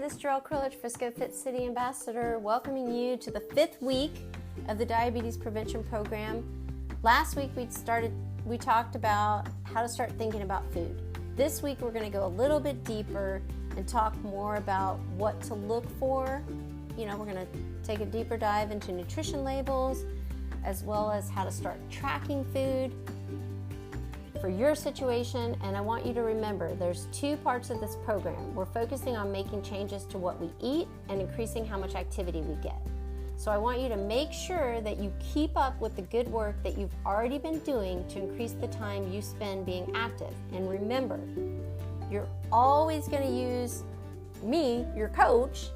this is Gerryl NOW, Frisco Fit City Ambassador, welcoming you to the 5th week of the Diabetes Prevention Program. Last week we talked about how to start thinking about food. This week we're going to go a little bit deeper and talk more about what to look for. We're going to take a deeper dive into nutrition labels, as well as how to start tracking food for your situation. And I want you to remember there's 2 parts of this program. We're focusing on making changes to what we eat and increasing how much activity we get. So I want you to make sure that you keep up with the good work that you've already been doing to increase the time you spend being active. And remember, you're always going to use me, your coach,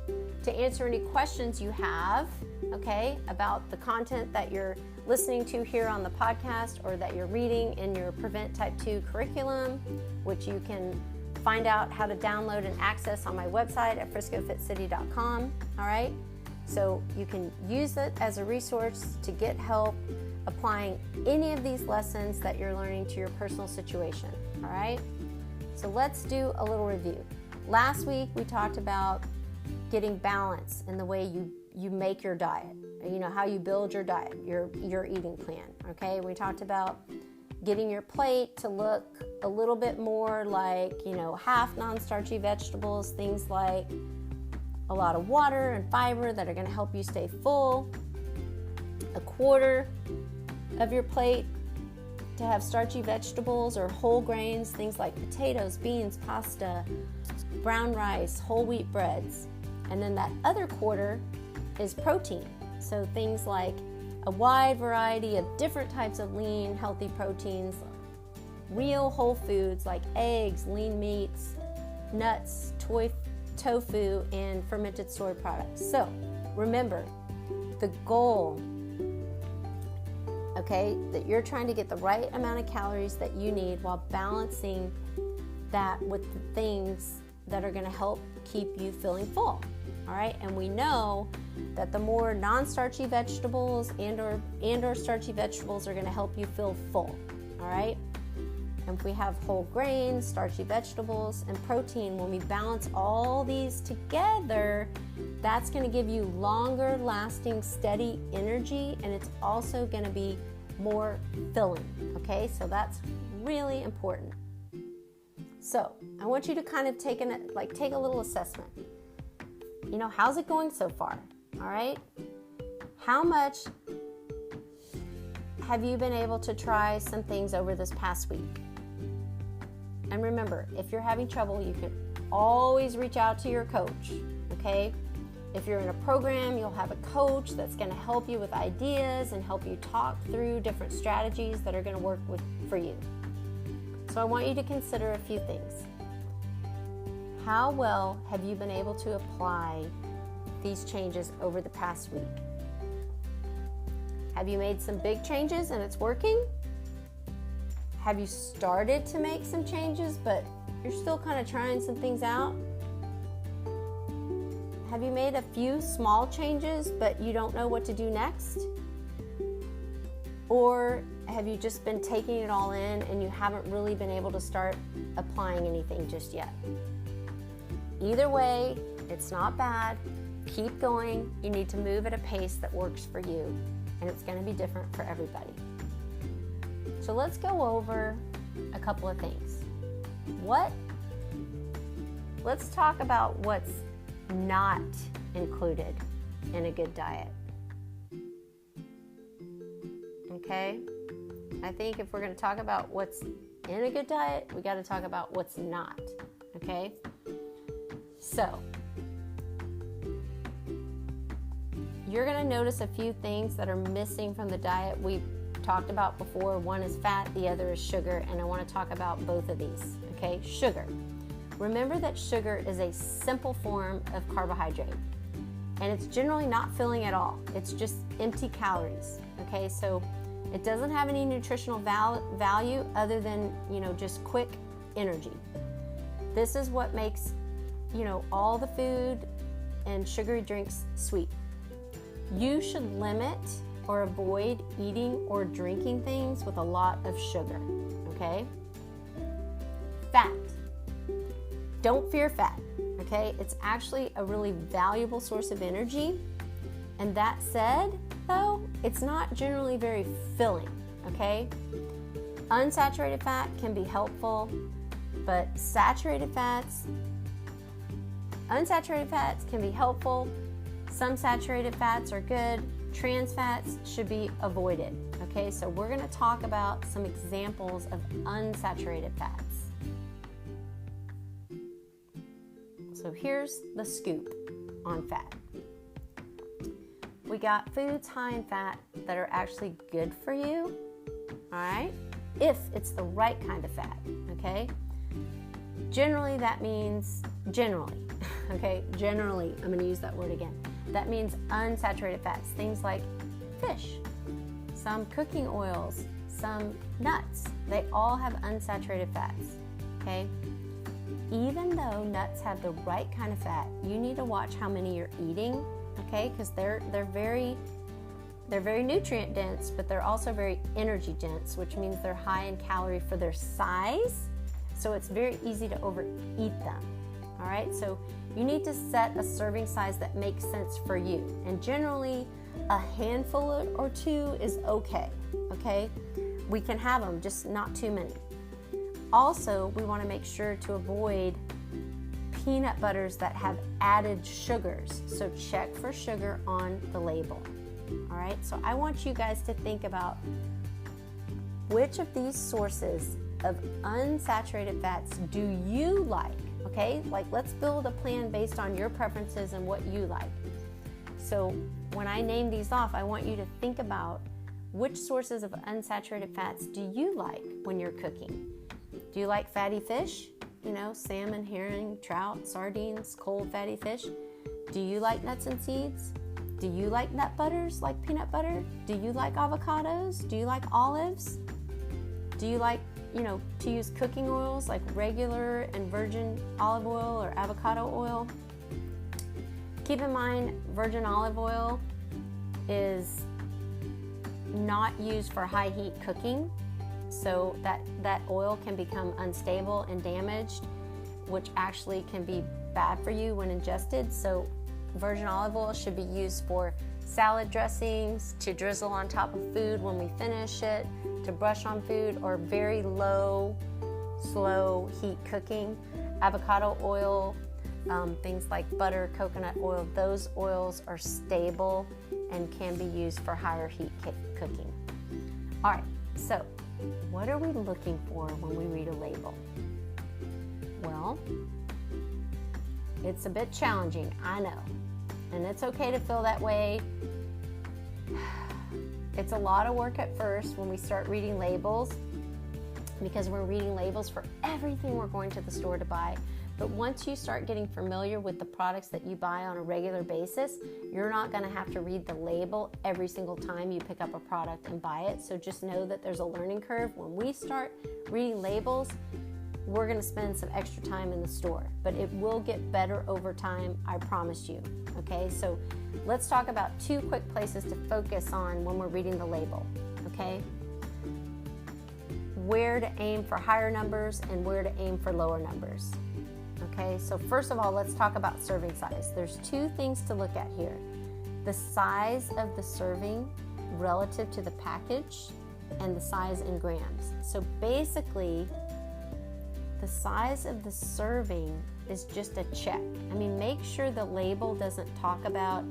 to answer any questions you have, about the content that you're listening to here on the podcast or that you're reading in your Prevent Type 2 curriculum, which you can find out how to download and access on my website at friscofitcity.com, all right? So you can use it as a resource to get help applying any of these lessons that you're learning to your personal situation, all right? So let's do a little review. Last week we talked about getting balance in the way you make your diet, how you build your diet, your eating plan, okay? We talked about getting your plate to look a little bit more like, half non-starchy vegetables, things like a lot of water and fiber that are going to help you stay full, a quarter of your plate to have starchy vegetables or whole grains, things like potatoes, beans, pasta, brown rice, whole wheat breads. And then that other quarter is protein. So things like a wide variety of different types of lean, healthy proteins, real whole foods like eggs, lean meats, nuts, tofu, and fermented soy products. So remember, the goal, that you're trying to get the right amount of calories that you need while balancing that with the things that are going to help keep you feeling full. All right, and we know that the more non-starchy vegetables and or starchy vegetables are going to help you feel full. All right, and if we have whole grains, starchy vegetables, and protein, when we balance all these together, that's going to give you longer lasting, steady energy, and it's also going to be more filling. Okay, so that's really important. So I want you to kind of take a little assessment. How's it going so far? All right. How much have you been able to try some things over this past week? And remember, if you're having trouble, you can always reach out to your coach. Okay. If you're in a program, you'll have a coach that's going to help you with ideas and help you talk through different strategies that are going to work for you. So I want you to consider a few things. How well have you been able to apply these changes over the past week? Have you made some big changes and it's working? Have you started to make some changes, but you're still kind of trying some things out? Have you made a few small changes, but you don't know what to do next? Or have you just been taking it all in and you haven't really been able to start applying anything just yet? Either way, it's not bad. Keep going. You need to move at a pace that works for you, and it's going to be different for everybody. So let's go over a couple of things. Let's talk about what's not included in a good diet. Okay? I think if we're going to talk about what's in a good diet, we got to talk about what's not. Okay? So, you're going to notice a few things that are missing from the diet we talked about before. One is fat, the other is sugar, and I want to talk about both of these. Okay, sugar. Remember that sugar is a simple form of carbohydrate, and it's generally not filling at all. It's just empty calories. Okay, so it doesn't have any nutritional value other than, just quick energy. This is what makes all the food and sugary drinks sweet. You should limit or avoid eating or drinking things with a lot of sugar, okay? Fat. Don't fear fat. okay? It's actually a really valuable source of energy. And that said, though, it's not generally very filling, okay? Unsaturated fat can be helpful, but unsaturated fats can be helpful. Some saturated fats are good. Trans fats should be avoided, okay? So we're gonna talk about some examples of unsaturated fats. So here's the scoop on fat. We got foods high in fat that are actually good for you, all right? If it's the right kind of fat, okay? Generally, that means, okay? Generally, I'm gonna use that word again. That means unsaturated fats, things like fish, some cooking oils, some nuts. They all have unsaturated fats, okay? Even though nuts have the right kind of fat, you need to watch how many you're eating, okay? Because they're very nutrient dense, but they're also very energy dense, which means they're high in calorie for their size. So it's very easy to overeat them. All right, so you need to set a serving size that makes sense for you. And generally, a handful or two is okay, okay? We can have them, just not too many. Also, we want to make sure to avoid peanut butters that have added sugars. So check for sugar on the label. All right, so I want you guys to think about which of these sources of unsaturated fats do you like? Okay, like let's build a plan based on your preferences and what you like. So when I name these off, I want you to think about which sources of unsaturated fats do you like when you're cooking? Do you like fatty fish? You know, salmon, herring, trout, sardines, cold fatty fish. Do you like nuts and seeds? Do you like nut butters like peanut butter? Do you like avocados? Do you like olives? Do you like, to use cooking oils like regular and virgin olive oil or avocado oil? Keep in mind, virgin olive oil is not used for high heat cooking, so that oil can become unstable and damaged, which actually can be bad for you when ingested. So virgin olive oil should be used for salad dressings, to drizzle on top of food when we finish it, to brush on food, or very low, slow heat cooking. Avocado oil, things like butter, coconut oil, those oils are stable and can be used for higher heat cooking. All right, so what are we looking for when we read a label? Well, it's a bit challenging, I know. And it's okay to feel that way. It's a lot of work at first when we start reading labels, because we're reading labels for everything we're going to the store to buy. But once you start getting familiar with the products that you buy on a regular basis, you're not going to have to read the label every single time you pick up a product and buy it. So just know that there's a learning curve. When we start reading labels, we're going to spend some extra time in the store, but it will get better over time, I promise you. Okay, so let's talk about two quick places to focus on when we're reading the label. Okay, where to aim for higher numbers and where to aim for lower numbers. Okay, so first of all, let's talk about serving size. There's two things to look at here: the size of the serving relative to the package and the size in grams. So basically, the size of the serving is just a check. I mean, make sure the label doesn't talk about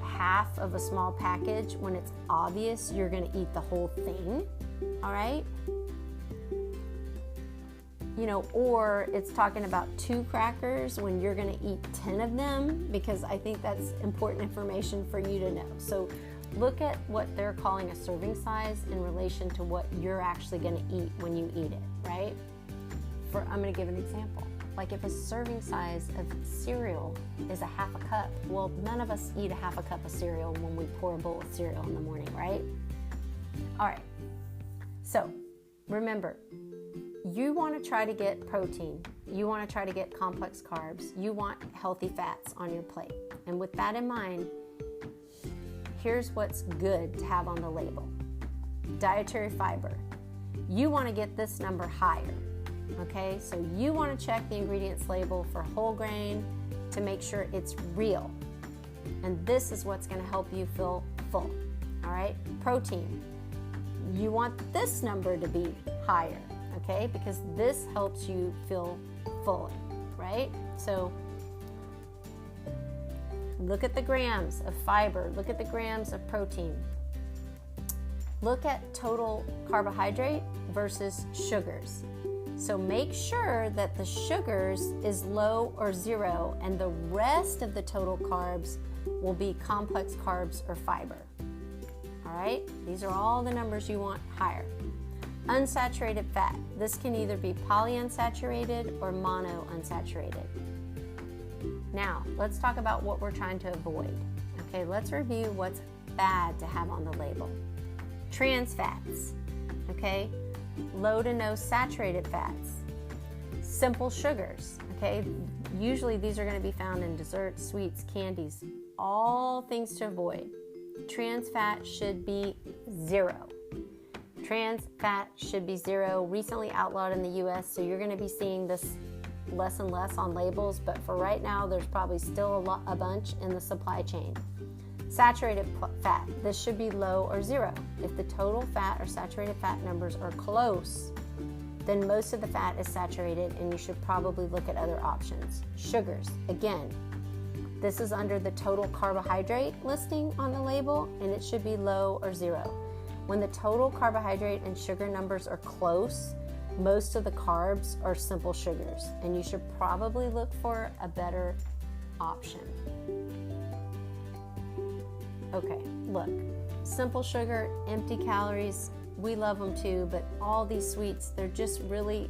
half of a small package when it's obvious you're going to eat the whole thing, all right? Or it's talking about 2 crackers when you're going to eat 10 of them, because I think that's important information for you to know. So look at what they're calling a serving size in relation to what you're actually going to eat when you eat it, right? I'm going to give an example. Like if a serving size of cereal is a half a cup, well, none of us eat a half a cup of cereal when we pour a bowl of cereal in the morning, right? All right, so remember, you want to try to get protein. You want to try to get complex carbs. You want healthy fats on your plate. And with that in mind, here's what's good to have on the label. Dietary fiber. You want to get this number higher. Okay, so you want to check the ingredients label for whole grain to make sure it's real. And this is what's going to help you feel full. All right, protein. You want this number to be higher, okay, because this helps you feel full, right? So look at the grams of fiber, look at the grams of protein. Look at total carbohydrate versus sugars. So make sure that the sugars is low or zero, and the rest of the total carbs will be complex carbs or fiber. All right, these are all the numbers you want higher. Unsaturated fat. This can either be polyunsaturated or monounsaturated. Now, let's talk about what we're trying to avoid. Okay, let's review what's bad to have on the label. Trans fats, okay? Low to no saturated fats. Simple sugars, okay? Usually these are going to be found in desserts, sweets, candies, all things to avoid. Trans fat should be 0. Trans fat should be 0. Recently outlawed in the US, so you're going to be seeing this less and less on labels, but for right now, there's probably still a bunch in the supply chain. Saturated fat, this should be low or 0. If the total fat or saturated fat numbers are close, then most of the fat is saturated and you should probably look at other options. Sugars, again, this is under the total carbohydrate listing on the label, and it should be low or 0. When the total carbohydrate and sugar numbers are close, most of the carbs are simple sugars, and you should probably look for a better option. Okay, look, simple sugar, empty calories, we love them too, but all these sweets, they're just really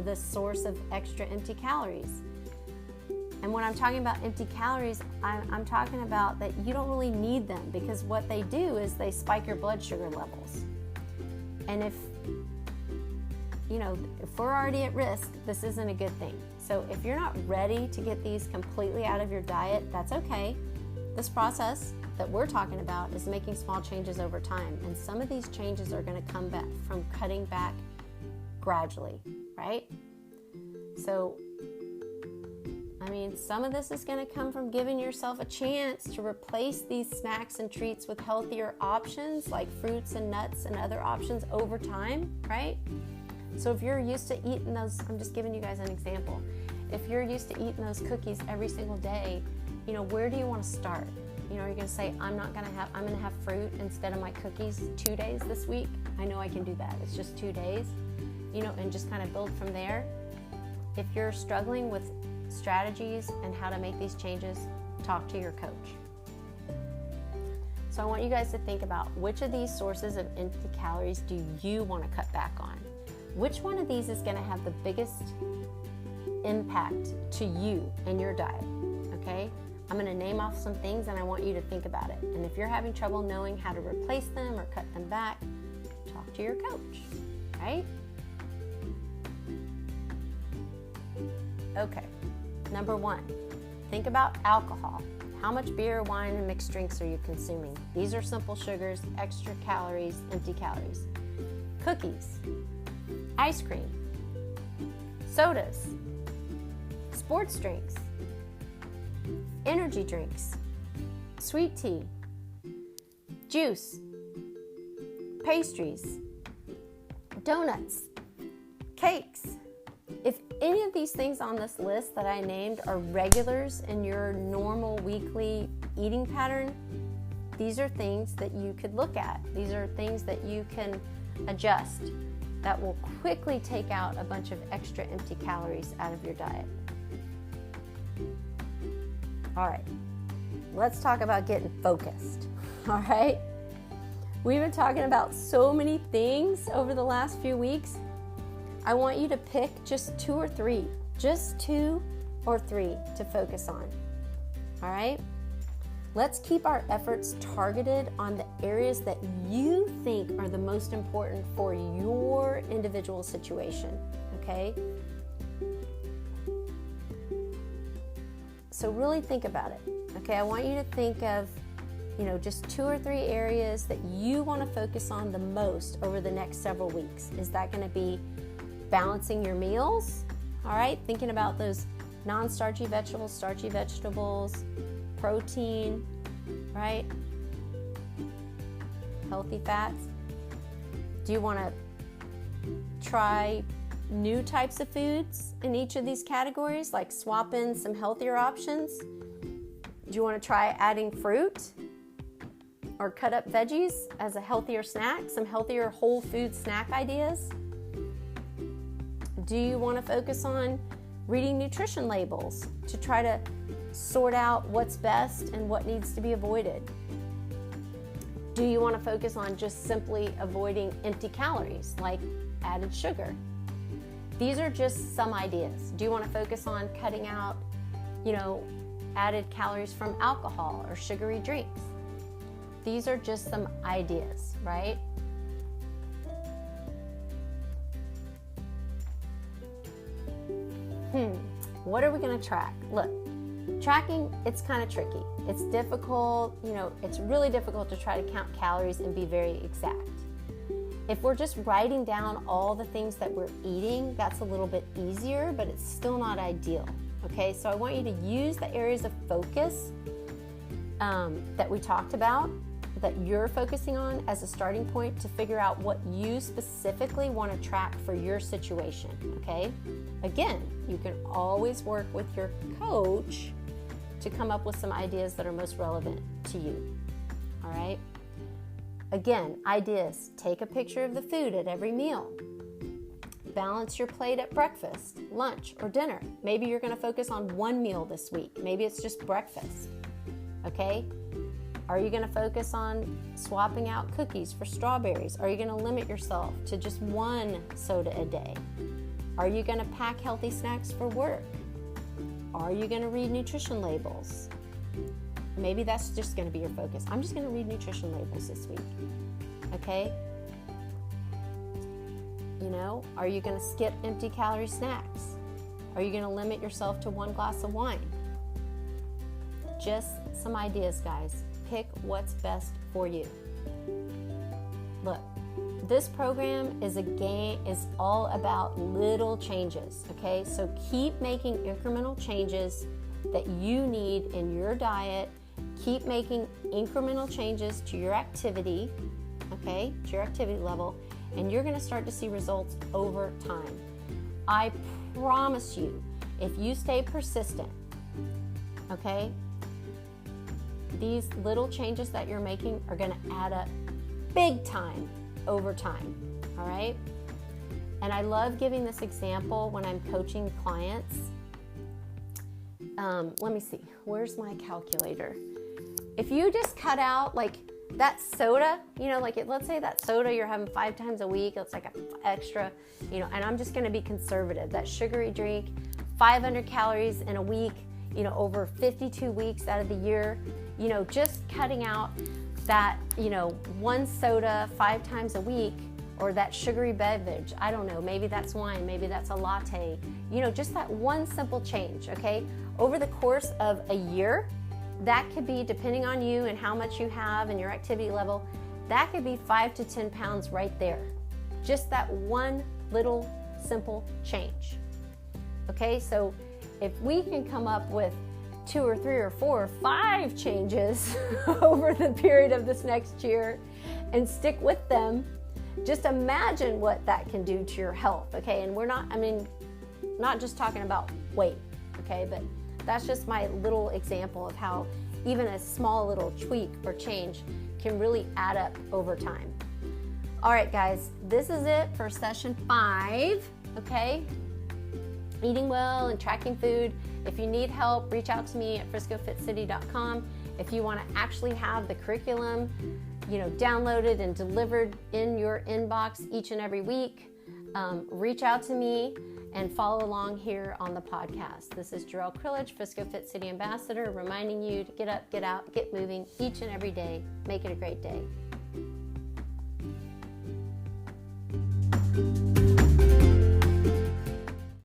the source of extra empty calories. And when I'm talking about empty calories, I'm talking about that you don't really need them, because what they do is they spike your blood sugar levels. And if we're already at risk, this isn't a good thing. So if you're not ready to get these completely out of your diet, that's okay. This process that we're talking about is making small changes over time. And some of these changes are going to come back from cutting back gradually, right? So, some of this is going to come from giving yourself a chance to replace these snacks and treats with healthier options like fruits and nuts and other options over time, right? So if you're used to eating those, I'm just giving you guys an example. If you're used to eating those cookies every single day, where do you want to start? You're going to say, I'm going to have fruit instead of my cookies 2 days this week. I know I can do that. It's just 2 days, and just kind of build from there. If you're struggling with strategies and how to make these changes, talk to your coach. So I want you guys to think about which of these sources of empty calories do you want to cut back on? Which one of these is going to have the biggest impact to you and your diet? Okay? I'm going to name off some things and I want you to think about it. And if you're having trouble knowing how to replace them or cut them back, talk to your coach, right? Okay. Number 1, think about alcohol. How much beer, wine, and mixed drinks are you consuming? These are simple sugars, extra calories, empty calories. Cookies, ice cream, sodas, sports drinks, energy drinks, sweet tea, juice, pastries, donuts, cakes. If any of these things on this list that I named are regulars in your normal weekly eating pattern, these are things that you could look at. These are things that you can adjust that will quickly take out a bunch of extra empty calories out of your diet. All right, let's talk about getting focused. All right, we've been talking about so many things over the last few weeks. I want you to pick just 2 or 3 to focus on. All right? Let's keep our efforts targeted on the areas that you think are the most important for your individual situation, okay? So really think about it, okay? I want you to think of, just 2 or 3 areas that you want to focus on the most over the next several weeks. Is that going to be balancing your meals, all right? Thinking about those non-starchy vegetables, starchy vegetables, protein, right? Healthy fats. Do you want to try new types of foods in each of these categories, like swap in some healthier options? Do you want to try adding fruit or cut up veggies as a healthier snack, some healthier whole food snack ideas? Do you want to focus on reading nutrition labels to try to sort out what's best and what needs to be avoided? Do you want to focus on just simply avoiding empty calories like added sugar? These are just some ideas. Do you want to focus on cutting out, added calories from alcohol or sugary drinks? These are just some ideas, right? What are we going to track? Look, tracking, it's kind of tricky. It's difficult, it's really difficult to try to count calories and be very exact. If we're just writing down all the things that we're eating, that's a little bit easier, but it's still not ideal. Okay, so I want you to use the areas of focus that we talked about, that you're focusing on as a starting point to figure out what you specifically want to track for your situation, okay? Again, you can always work with your coach to come up with some ideas that are most relevant to you, all right? Again, ideas: take a picture of the food at every meal. Balance your plate at breakfast, lunch, or dinner. Maybe you're going to focus on one meal this week. Maybe it's just breakfast, okay? Are you going to focus on swapping out cookies for strawberries? Are you going to limit yourself to just one soda a day? Are you going to pack healthy snacks for work? Are you going to read nutrition labels? Maybe that's just going to be your focus. I'm just going to read nutrition labels this week, okay? Are you going to skip empty calorie snacks? Are you going to limit yourself to one glass of wine? Just some ideas, guys. Pick what's best for you. Look, this program is all about little changes, okay? So keep making incremental changes that you need in your diet. Keep making incremental changes to your activity, okay? To your activity level, and you're gonna start to see results over time. I promise you, if you stay persistent, okay? These little changes that you're making are going to add up big time over time, all right? And I love giving this example when I'm coaching clients. Let me see, where's my calculator? If you just cut out like that soda, let's say that soda you're having 5 times a week, it's like an extra, and I'm just going to be conservative. That sugary drink, 500 calories in a week, over 52 weeks out of the year, just cutting out that, one soda 5 times a week, or that sugary beverage. I don't know, maybe that's wine, maybe that's a latte, just that one simple change, okay? Over the course of a year, that could be, depending on you and how much you have and your activity level, that could be 5 to 10 pounds right there. Just that one little simple change. Okay, so if we can come up with 2 or 3 or 4 or 5 changes over the period of this next year and stick with them, just imagine what that can do to your health, okay? And we're not just talking about weight, okay? But that's just my little example of how even a small little tweak or change can really add up over time. All right, guys, this is it for session 5, okay? Eating well and tracking food. If you need help, reach out to me at friscofitcity.com. If you want to actually have the curriculum, downloaded and delivered in your inbox each and every week, reach out to me and follow along here on the podcast. This is Gerryl NOW, Frisco Fit City Ambassador, reminding you to get up, get out, get moving each and every day. Make it a great day.